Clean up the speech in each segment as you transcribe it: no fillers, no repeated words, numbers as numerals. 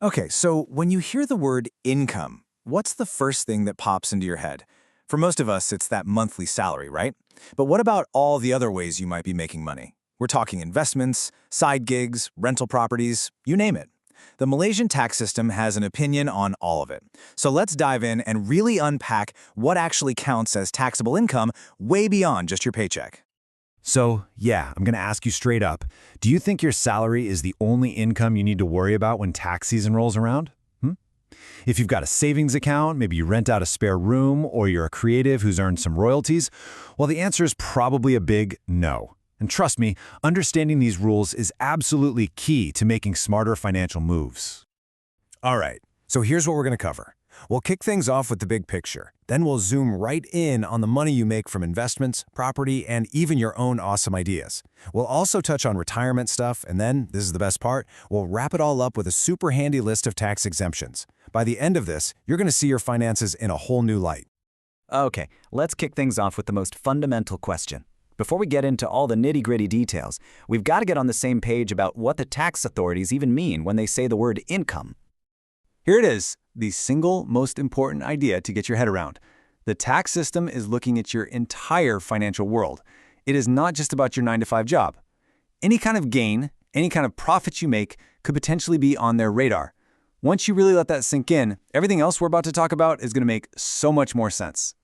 Okay, so when you hear the word income, what's the first thing that pops into your head? For most of us, it's that monthly salary, right? But what about all the other ways you might be making money? We're talking investments, side gigs, rental properties, you name it. The Malaysian tax system has an opinion on all of it. So let's dive in and really unpack what actually counts as taxable income way beyond just your paycheck. So, yeah, I'm going to ask you straight up. Do you think your salary is the only income you need to worry about when tax season rolls around? If you've got a savings account, maybe you rent out a spare room, or you're a creative who's earned some royalties, well, the answer is probably a big no. And trust me, understanding these rules is absolutely key to making smarter financial moves. All right, so here's what we're going to cover. We'll kick things off with the big picture. Then we'll zoom right in on the money you make from investments, property, and even your own awesome ideas. We'll also touch on retirement stuff, and then, this is the best part, we'll wrap it all up with a super handy list of tax exemptions. By the end of this, you're going to see your finances in a whole new light. Okay, let's kick things off with the most fundamental question. Before we get into all the nitty-gritty details, we've got to get on the same page about what the tax authorities even mean when they say the word income. Here it is, the single most important idea to get your head around. The tax system is looking at your entire financial world. It is not just about your 9-to-5 job. Any kind of gain, any kind of profit you make could potentially be on their radar. Once you really let that sink in, everything else we're about to talk about is going to make so much more sense.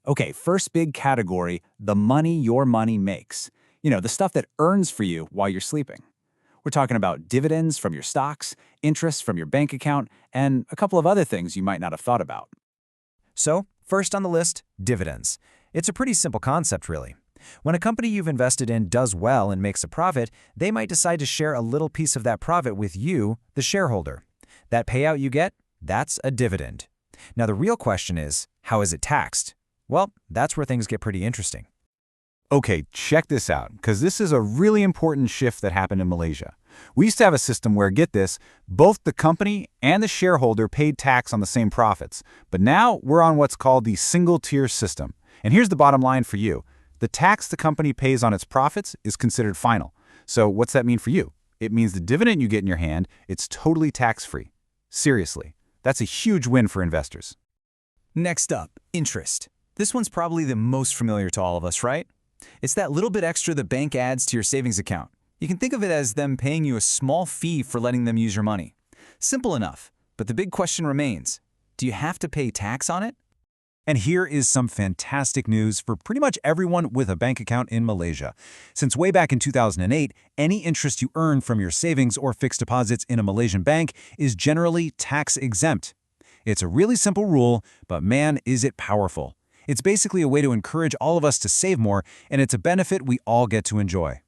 Okay, first big category, the money your money makes. You know, the stuff that earns for you while you're sleeping. We're talking about dividends from your stocks, interest from your bank account, and a couple of other things you might not have thought about. So, first on the list, dividends. It's a pretty simple concept, really. When a company you've invested in does well and makes a profit, they might decide to share a little piece of that profit with you, the shareholder. That payout you get, that's a dividend. Now, the real question is, how is it taxed? Well, that's where things get pretty interesting. Okay, check this out, because this is a really important shift that happened in Malaysia. We used to have a system where, get this, both the company and the shareholder paid tax on the same profits. But now we're on what's called the single-tier system. And here's the bottom line for you. The tax the company pays on its profits is considered final. So what's that mean for you? It means the dividend you get in your hand, it's totally tax-free. Seriously, that's a huge win for investors. Next up, interest. This one's probably the most familiar to all of us, right? It's that little bit extra the bank adds to your savings account. You can think of it as them paying you a small fee for letting them use your money. Simple enough, but the big question remains, do you have to pay tax on it? And here is some fantastic news for pretty much everyone with a bank account in Malaysia. Since way back in 2008, any interest you earn from your savings or fixed deposits in a Malaysian bank is generally tax exempt. It's a really simple rule, but man, is it powerful. It's basically a way to encourage all of us to save more, and it's a benefit we all get to enjoy.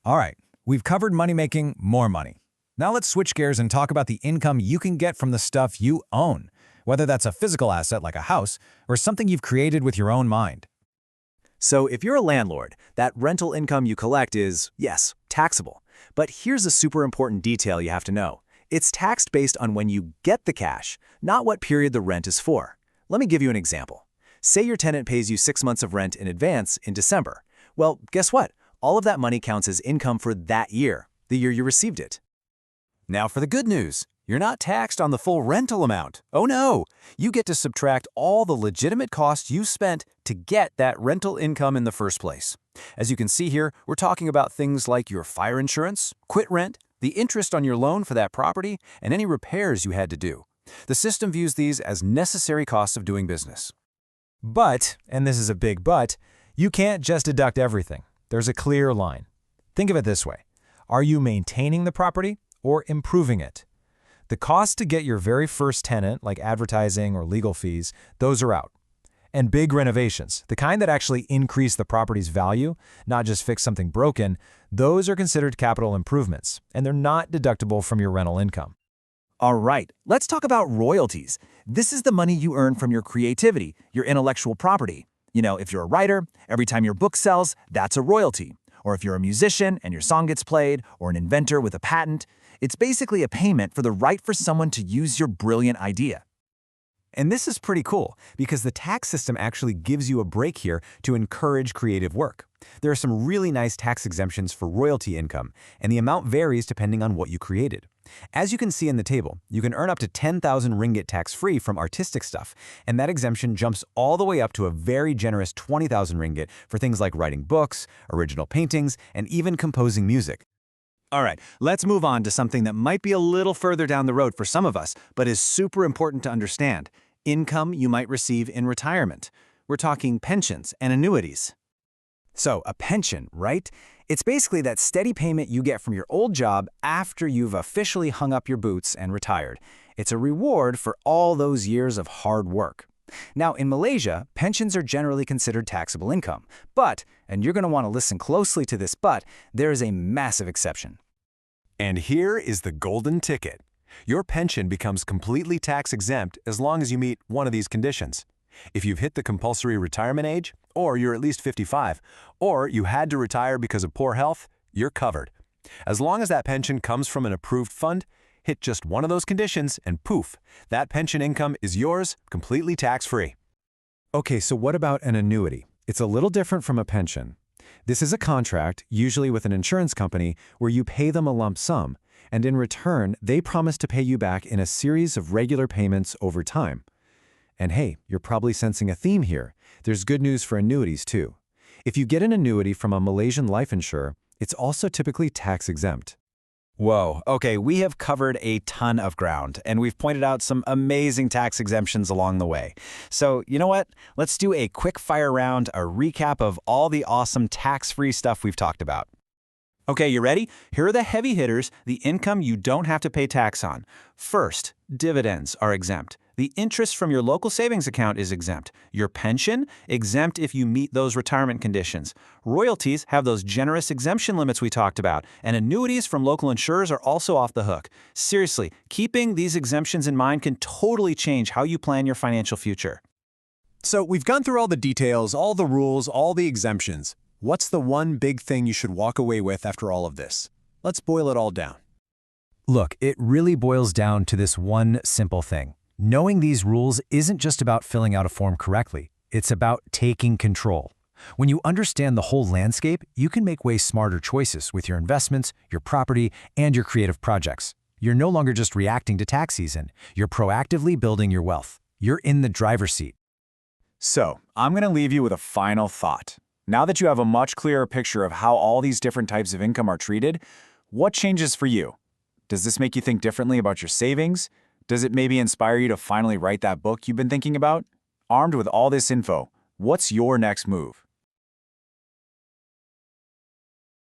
All right, we've covered money making more money. Now let's switch gears and talk about the income you can get from the stuff you own, whether that's a physical asset like a house or something you've created with your own mind. So if you're a landlord, that rental income you collect is, yes, taxable. But here's a super important detail you have to know. It's taxed based on when you get the cash, not what period the rent is for. Let me give you an example. Say your tenant pays you 6 months of rent in advance in December. Well, guess what? All of that money counts as income for that year, the year you received it. Now for the good news. You're not taxed on the full rental amount. Oh no! You get to subtract all the legitimate costs you spent to get that rental income in the first place. As you can see here, we're talking about things like your fire insurance, quit rent, the interest on your loan for that property, and any repairs you had to do. The system views these as necessary costs of doing business. But, and this is a big but, you can't just deduct everything. There's a clear line. Think of it this way. Are you maintaining the property or improving it? The cost to get your very first tenant, like advertising or legal fees, those are out. And big renovations, the kind that actually increase the property's value, not just fix something broken, those are considered capital improvements, and they're not deductible from your rental income. All right, let's talk about royalties. This is the money you earn from your creativity, your intellectual property. You know, if you're a writer, every time your book sells, that's a royalty. Or if you're a musician and your song gets played, or an inventor with a patent, it's basically a payment for the right for someone to use your brilliant idea. And this is pretty cool because the tax system actually gives you a break here to encourage creative work. There are some really nice tax exemptions for royalty income, and the amount varies depending on what you created. As you can see in the table, you can earn up to 10,000 ringgit tax-free from artistic stuff, and that exemption jumps all the way up to a very generous 20,000 ringgit for things like writing books, original paintings, and even composing music. All right, let's move on to something that might be a little further down the road for some of us, but is super important to understand. Income you might receive in retirement. We're talking pensions and annuities. So, a pension, right? It's basically that steady payment you get from your old job after you've officially hung up your boots and retired. It's a reward for all those years of hard work. Now, in Malaysia, pensions are generally considered taxable income. But, and you're going to want to listen closely to this but, there is a massive exception. And here is the golden ticket. Your pension becomes completely tax-exempt as long as you meet one of these conditions. If you've hit the compulsory retirement age, or you're at least 55, or you had to retire because of poor health, you're covered. As long as that pension comes from an approved fund, hit just one of those conditions and poof, that pension income is yours, completely tax-free. Okay, so what about an annuity? It's a little different from a pension. This is a contract, usually with an insurance company, where you pay them a lump sum, and in return, they promise to pay you back in a series of regular payments over time. And hey, you're probably sensing a theme here. There's good news for annuities too. If you get an annuity from a Malaysian life insurer, it's also typically tax-exempt. Whoa, okay, we have covered a ton of ground, and we've pointed out some amazing tax exemptions along the way. So, you know what? Let's do a quick fire round, a recap of all the awesome tax-free stuff we've talked about. Okay, you ready? Here are the heavy hitters, the income you don't have to pay tax on. First, dividends are exempt. The interest from your local savings account is exempt. Your pension, exempt if you meet those retirement conditions. Royalties have those generous exemption limits we talked about, and annuities from local insurers are also off the hook. Seriously, keeping these exemptions in mind can totally change how you plan your financial future. So we've gone through all the details, all the rules, all the exemptions. What's the one big thing you should walk away with after all of this? Let's boil it all down. Look, it really boils down to this one simple thing. Knowing these rules isn't just about filling out a form correctly. It's about taking control. When you understand the whole landscape, you can make way smarter choices with your investments, your property, and your creative projects. You're no longer just reacting to tax season. You're proactively building your wealth. You're in the driver's seat. So, I'm going to leave you with a final thought. Now that you have a much clearer picture of how all these different types of income are treated, what changes for you? Does this make you think differently about your savings? Does it maybe inspire you to finally write that book you've been thinking about? Armed with all this info, what's your next move?